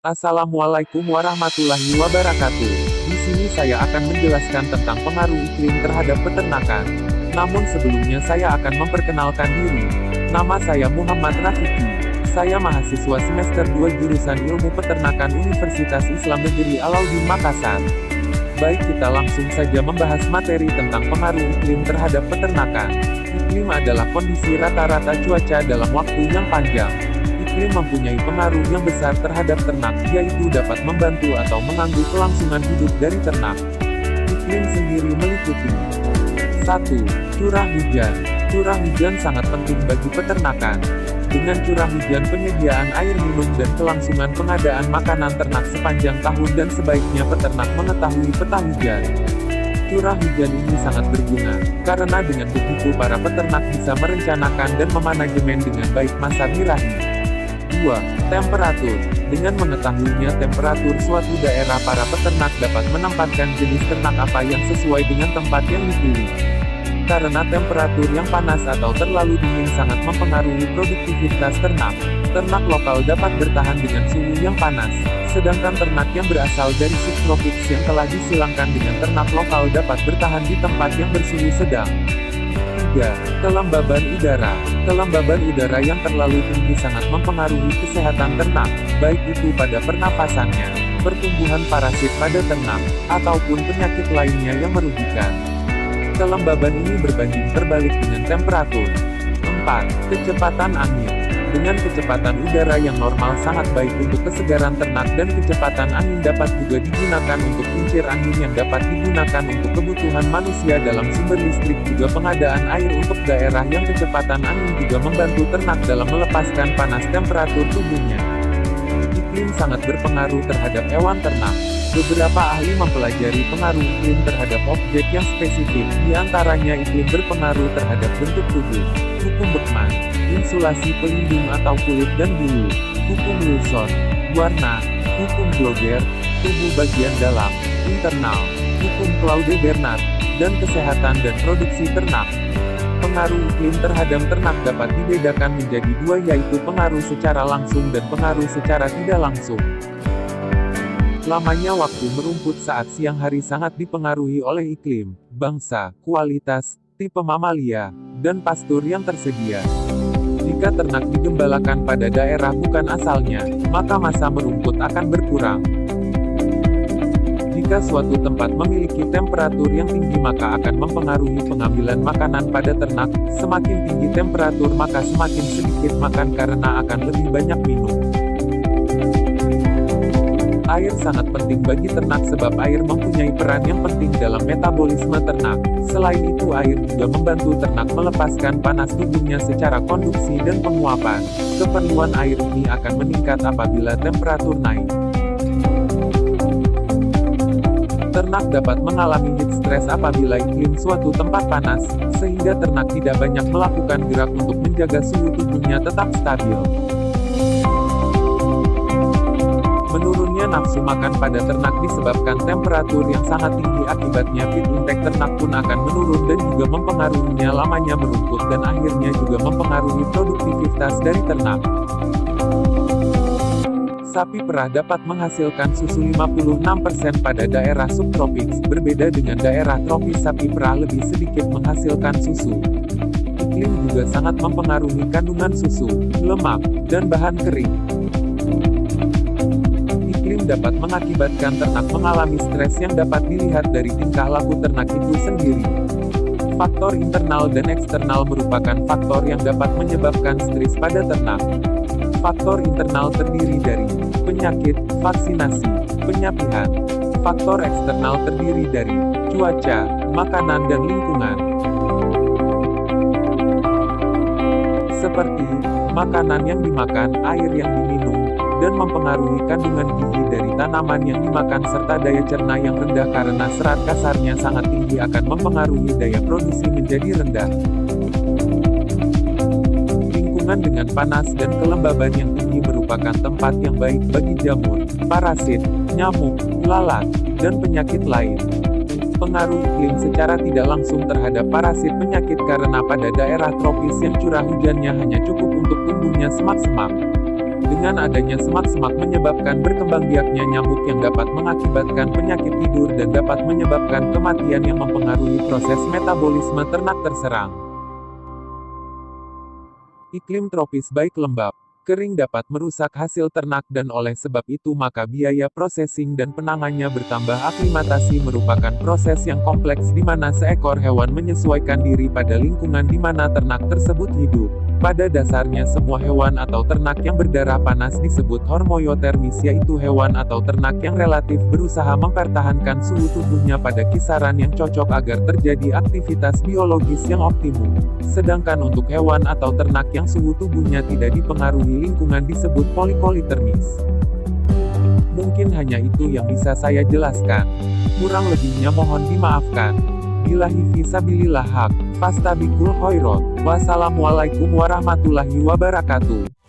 Assalamualaikum warahmatullahi wabarakatuh. Di sini saya akan menjelaskan tentang pengaruh iklim terhadap peternakan. Namun sebelumnya saya akan memperkenalkan diri. Nama saya Muhammad Rafiki. Saya mahasiswa semester 2 jurusan Ilmu Peternakan Universitas Islam Negeri Alauddin Makassar. Baik, kita langsung saja membahas materi tentang pengaruh iklim terhadap peternakan. Iklim adalah kondisi rata-rata cuaca dalam waktu yang panjang. Iklim mempunyai pengaruh yang besar terhadap ternak, yaitu dapat membantu atau mengganggu kelangsungan hidup dari ternak. Iklim sendiri meliputi 1. Curah hujan. Curah hujan sangat penting bagi peternakan. Dengan curah hujan, penyediaan air minum dan kelangsungan pengadaan makanan ternak sepanjang tahun, dan sebaiknya peternak mengetahui peta hujan. Curah hujan ini sangat berguna, karena dengan begitu para peternak bisa merencanakan dan memanajemen dengan baik masa birahi. 2. Temperatur. Dengan mengetahuinya temperatur suatu daerah, para peternak dapat menempatkan jenis ternak apa yang sesuai dengan tempat yang dipilih. Karena temperatur yang panas atau terlalu dingin sangat mempengaruhi produktivitas ternak. Ternak lokal dapat bertahan dengan suhu yang panas, sedangkan ternak yang berasal dari subtropis yang telah disilangkan dengan ternak lokal dapat bertahan di tempat yang bersuhu sedang. 3. Kelembaban udara. Kelembaban udara yang terlalu tinggi sangat mempengaruhi kesehatan ternak, baik itu pada pernapasannya, pertumbuhan parasit pada ternak, ataupun penyakit lainnya yang merugikan. Kelembaban ini berbanding terbalik dengan temperatur. 4. Kecepatan angin. Dengan kecepatan udara yang normal sangat baik untuk kesegaran ternak, dan kecepatan angin dapat juga digunakan untuk kincir angin yang dapat digunakan untuk kebutuhan manusia dalam sumber listrik. Juga pengadaan air untuk daerah yang kecepatan angin juga membantu ternak dalam melepaskan panas temperatur tubuhnya. Iklim sangat berpengaruh terhadap hewan ternak. Beberapa ahli mempelajari pengaruh iklim terhadap objek yang spesifik, di antaranya iklim berpengaruh terhadap bentuk tubuh, hukum Beckman, insulasi pelindung atau kulit dan bulu, hukum Wilson, warna, hukum Blogger, tubuh bagian dalam, internal, hukum Claude Bernard, dan kesehatan dan produksi ternak. Pengaruh iklim terhadap ternak dapat dibedakan menjadi dua, yaitu pengaruh secara langsung dan pengaruh secara tidak langsung. Lamanya waktu merumput saat siang hari sangat dipengaruhi oleh iklim, bangsa, kualitas, tipe mamalia, dan pastur yang tersedia. Jika ternak digembalakan pada daerah bukan asalnya, maka masa merumput akan berkurang. Jika suatu tempat memiliki temperatur yang tinggi, maka akan mempengaruhi pengambilan makanan pada ternak. Semakin tinggi temperatur, maka semakin sedikit makan karena akan lebih banyak minum. Air sangat penting bagi ternak sebab air mempunyai peran yang penting dalam metabolisme ternak. Selain itu, air juga membantu ternak melepaskan panas tubuhnya secara konduksi dan penguapan. Keperluan air ini akan meningkat apabila temperatur naik. Ternak dapat mengalami heat stress apabila iklim suatu tempat panas, sehingga ternak tidak banyak melakukan gerak untuk menjaga suhu tubuhnya tetap stabil. Menurunnya nafsu makan pada ternak disebabkan temperatur yang sangat tinggi, akibatnya feed intake ternak pun akan menurun dan juga mempengaruhinya lamanya merumput, dan akhirnya juga mempengaruhi produktivitas dari ternak. Sapi perah dapat menghasilkan susu 56% pada daerah subtropis, berbeda dengan daerah tropis sapi perah lebih sedikit menghasilkan susu. Iklim juga sangat mempengaruhi kandungan susu, lemak, dan bahan kering. Dapat mengakibatkan ternak mengalami stres yang dapat dilihat dari tingkah laku ternak itu sendiri. Faktor internal dan eksternal merupakan faktor yang dapat menyebabkan stres pada ternak. Faktor internal terdiri dari penyakit, vaksinasi, penyapihan. Faktor eksternal terdiri dari cuaca, makanan, dan lingkungan. Seperti makanan yang dimakan, air yang diminum, dan mempengaruhi kandungan gizi dari tanaman yang dimakan serta daya cerna yang rendah karena serat kasarnya sangat tinggi akan mempengaruhi daya produksi menjadi rendah. Lingkungan dengan panas dan kelembaban yang tinggi merupakan tempat yang baik bagi jamur, parasit, nyamuk, lalat, dan penyakit lain. Pengaruh iklim secara tidak langsung terhadap parasit penyakit karena pada daerah tropis yang curah hujannya hanya cukup untuk tumbuhnya semak-semak. Dengan adanya semak-semak menyebabkan berkembangbiaknya nyamuk yang dapat mengakibatkan penyakit tidur dan dapat menyebabkan kematian yang mempengaruhi proses metabolisme ternak terserang. Iklim tropis baik lembab, kering dapat merusak hasil ternak dan oleh sebab itu maka biaya prosesing dan penanganannya bertambah. Aklimatasi merupakan proses yang kompleks di mana seekor hewan menyesuaikan diri pada lingkungan di mana ternak tersebut hidup. Pada dasarnya semua hewan atau ternak yang berdarah panas disebut hormoiotermis, yaitu hewan atau ternak yang relatif berusaha mempertahankan suhu tubuhnya pada kisaran yang cocok agar terjadi aktivitas biologis yang optimum. Sedangkan untuk hewan atau ternak yang suhu tubuhnya tidak dipengaruhi lingkungan disebut polikoliтерmis. Mungkin hanya itu yang bisa saya jelaskan. Kurang lebihnya mohon dimaafkan. Billahi fisabilillah haq. Fastabiqul khairat. Wassalamualaikum warahmatullahi wabarakatuh.